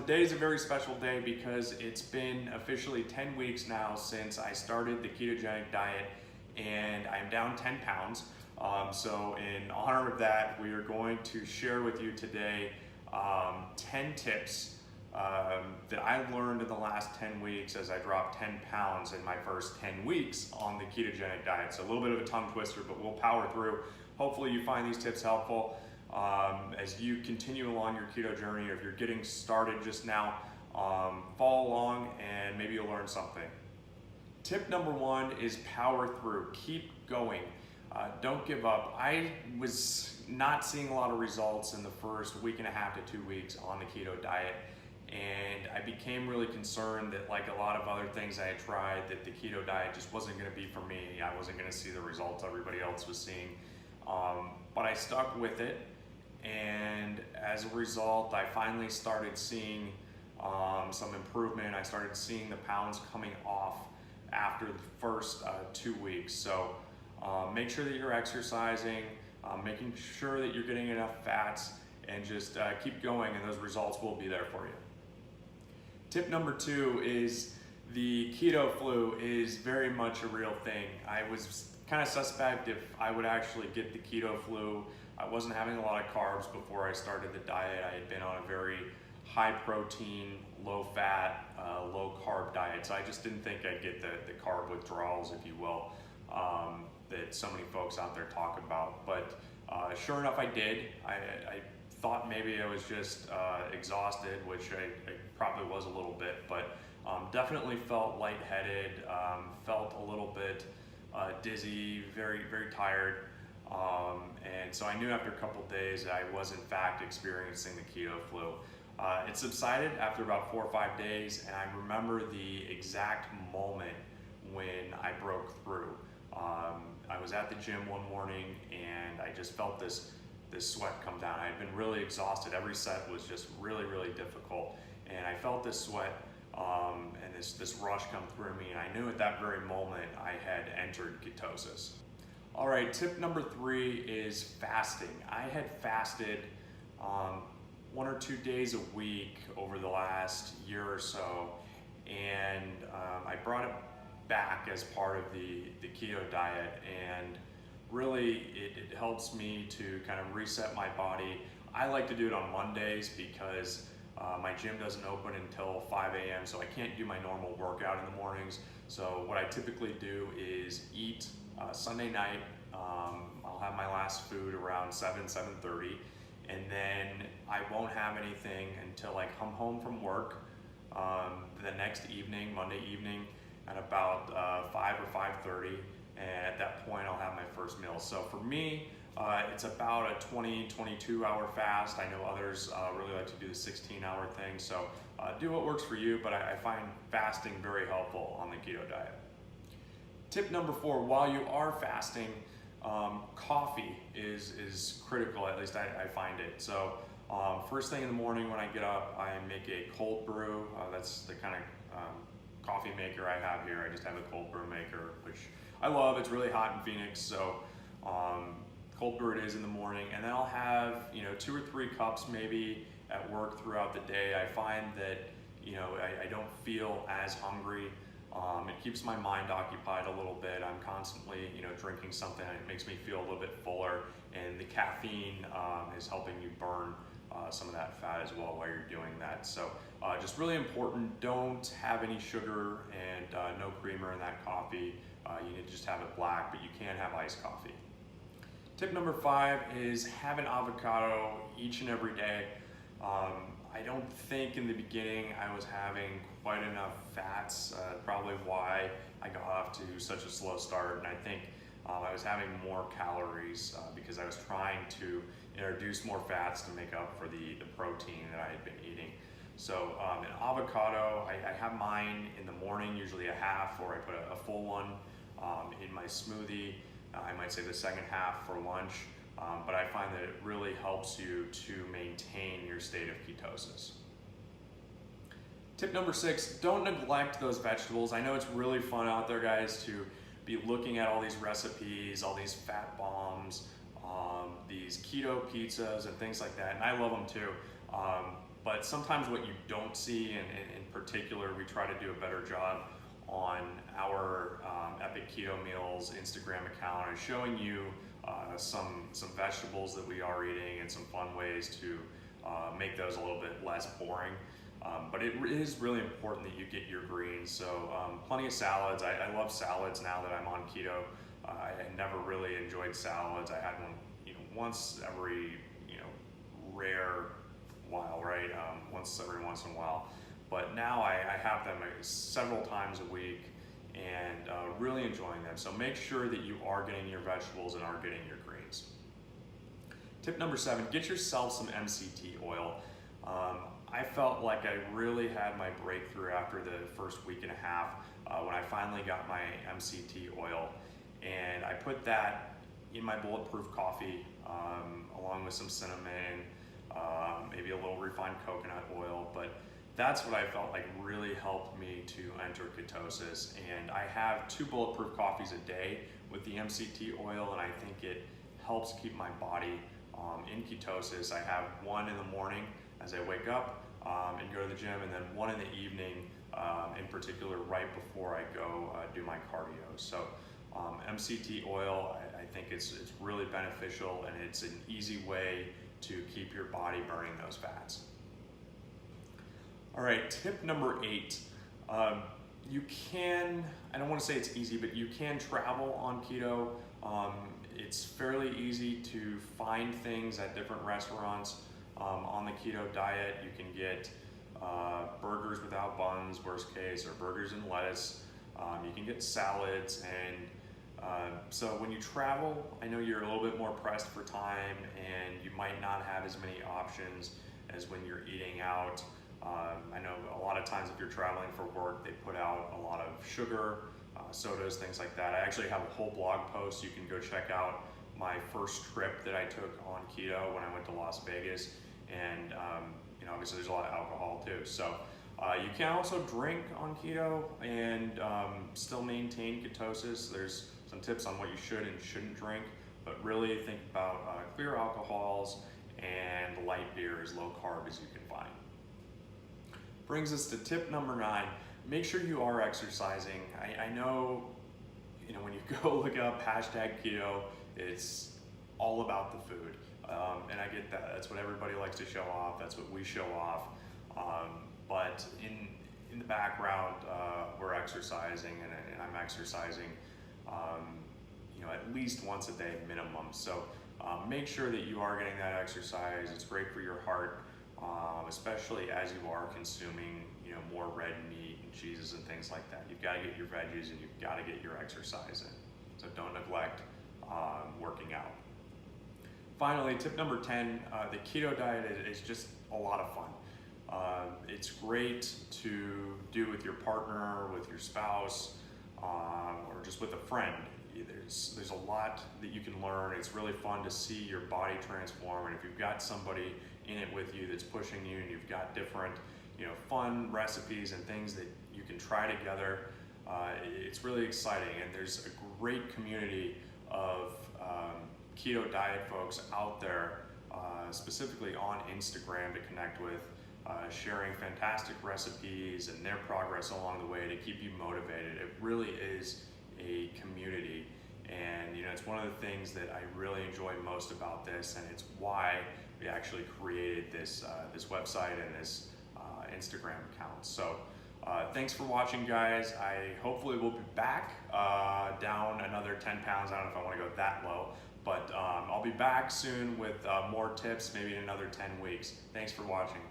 today is a very special day because it's been officially 10 weeks now since I started the ketogenic diet, and I'm down 10 pounds. So in honor of that, we are going to share with you today 10 tips that I learned in the last 10 weeks as I dropped 10 pounds in my first 10 weeks on the ketogenic diet. So a little bit of a tongue twister, but we'll power through. Hopefully you find these tips helpful as you continue along your keto journey, or if you're getting started just now, follow along and maybe you'll learn something. Tip number one is power through. Keep going. Don't give up. I was not seeing a lot of results in the first week and a half to 2 weeks on the keto diet, and I became really concerned that, like a lot of other things I had tried, that the keto diet just wasn't going to be for me. I wasn't going to see the results everybody else was seeing, but I stuck with it, and as a result I finally started seeing some improvement. I started seeing the pounds coming off after the first 2 weeks. So make sure that you're exercising, making sure that you're getting enough fats, and just keep going, and those results will be there for you. Tip number two is the keto flu is very much a real thing. I was kind of suspect if I would actually get the keto flu. I wasn't having a lot of carbs before I started the diet. I had been on a very high protein, low fat, low carb diet, so I just didn't think I'd get the carb withdrawals, if you will, that so many folks out there talk about. But sure enough, I did. I thought maybe I was just exhausted, which I probably was a little bit, but definitely felt lightheaded, felt a little bit dizzy, very, very tired. And so I knew after a couple days that I was in fact experiencing the keto flu. It subsided after about 4 or 5 days, and I remember the exact moment when I broke through. I was at the gym one morning and I just felt this sweat come down. I had been really exhausted. Every set was just really, really difficult, and I felt this sweat and this rush come through me, and I knew at that very moment I had entered ketosis. All right, tip number three is fasting. I had fasted 1 or 2 days a week over the last year or so, and I brought it back as part of the keto diet, and really it helps me to kind of reset my body. I like to do it on Mondays because my gym doesn't open until 5 a.m. so I can't do my normal workout in the mornings. So what I typically do is eat Sunday night. I'll have my last food around 7:30, and then I won't have anything until I come home from work the next evening, Monday evening, at about 5 or 5:30, and at that point I'll have my first meal. So for me, it's about a 22 hour fast. I know others really like to do the 16-hour thing, so do what works for you, but I find fasting very helpful on the keto diet. Tip number four, while you are fasting, coffee is critical, at least I find it. So first thing in the morning when I get up, I make a cold brew. That's the kind of coffee maker I have here. I just have a cold brew maker, which I love. It's really hot in Phoenix, so cold brew it is in the morning, and then I'll have 2 or 3 cups maybe at work throughout the day. I find that I don't feel as hungry. It keeps my mind occupied a little bit. I'm constantly drinking something, and it makes me feel a little bit fuller, and the caffeine is helping you burn some of that fat as well while you're doing that. So just really important, don't have any sugar and no creamer in that coffee. You need to just have it black, but you can have iced coffee. Tip number 5 is have an avocado each and every day. I don't think in the beginning I was having quite enough fats, probably why I got off to such a slow start, and I think I was having more calories because I was trying to introduce more fats to make up for the protein that I had been eating. So an avocado, I have mine in the morning, usually a half, or I put a full one in my smoothie. I might say the second half for lunch, but I find that it really helps you to maintain your state of ketosis. Tip number 6, don't neglect those vegetables. I know it's really fun out there, guys, to be looking at all these recipes, all these fat bombs, these keto pizzas and things like that, and I love them too. But sometimes what you don't see, and in particular, we try to do a better job on our Epic Keto Meals Instagram account, is showing you some vegetables that we are eating and some fun ways to make those a little bit less boring. But it is really important that you get your greens. So plenty of salads. I love salads now that I'm on keto. I had never really enjoyed salads. I had one, once every, rare while, right? Once in a while. But now I have them several times a week and really enjoying them. So make sure that you are getting your vegetables and are getting your greens. Tip number 7, get yourself some MCT oil. I felt like I really had my breakthrough after the first week and a half when I finally got my MCT oil. And I put that in my bulletproof coffee along with some cinnamon, maybe a little refined coconut oil. But that's what I felt like really helped me to enter ketosis. And I have 2 bulletproof coffees a day with the MCT oil, and I think it helps keep my body in ketosis. I have one in the morning as I wake up and go to the gym, and then one in the evening, in particular right before I go do my cardio. So MCT oil, I think it's really beneficial, and it's an easy way to keep your body burning those fats. All right, tip number 8. You can, I don't want to say it's easy, but you can travel on keto. It's fairly easy to find things at different restaurants on the keto diet. You can get burgers without buns, worst case, or burgers and lettuce. You can get salads, and so when you travel, I know you're a little bit more pressed for time, and you might not have as many options as when you're eating out. I know a lot of times if you're traveling for work, they put out a lot of sugar, sodas, things like that. I actually have a whole blog post. You can go check out my first trip that I took on keto when I went to Las Vegas. And obviously there's a lot of alcohol too. So you can also drink on keto and still maintain ketosis. There's some tips on what you should and shouldn't drink, but really think about clear alcohols and light beer, as low carb as you can find. Brings us to tip number 9. Make sure you are exercising. I know, when you go look up #keto, it's all about the food. And I get that. That's what everybody likes to show off. That's what we show off. But in the background, we're exercising, and I'm exercising, at least once a day minimum. So make sure that you are getting that exercise. It's great for your heart, especially as you are consuming, more red meat and cheeses and things like that. You've got to get your veggies, and you've got to get your exercise in. So don't neglect working out. Finally, tip number 10, the keto diet is just a lot of fun. It's great to do with your partner, with your spouse, or just with a friend. There's a lot that you can learn. It's really fun to see your body transform, and if you've got somebody in it with you that's pushing you, and you've got different, fun recipes and things that you can try together, it's really exciting. And there's a great community of keto diet folks out there, specifically on Instagram, to connect with, sharing fantastic recipes and their progress along the way to keep you motivated. It really is a community, and it's one of the things that I really enjoy most about this, and it's why we actually created this website and this Instagram account. So thanks for watching, guys. I hopefully will be back down another 10 pounds. I don't know if I want to go that low, but I'll be back soon with more tips, maybe in another 10 weeks. Thanks for watching.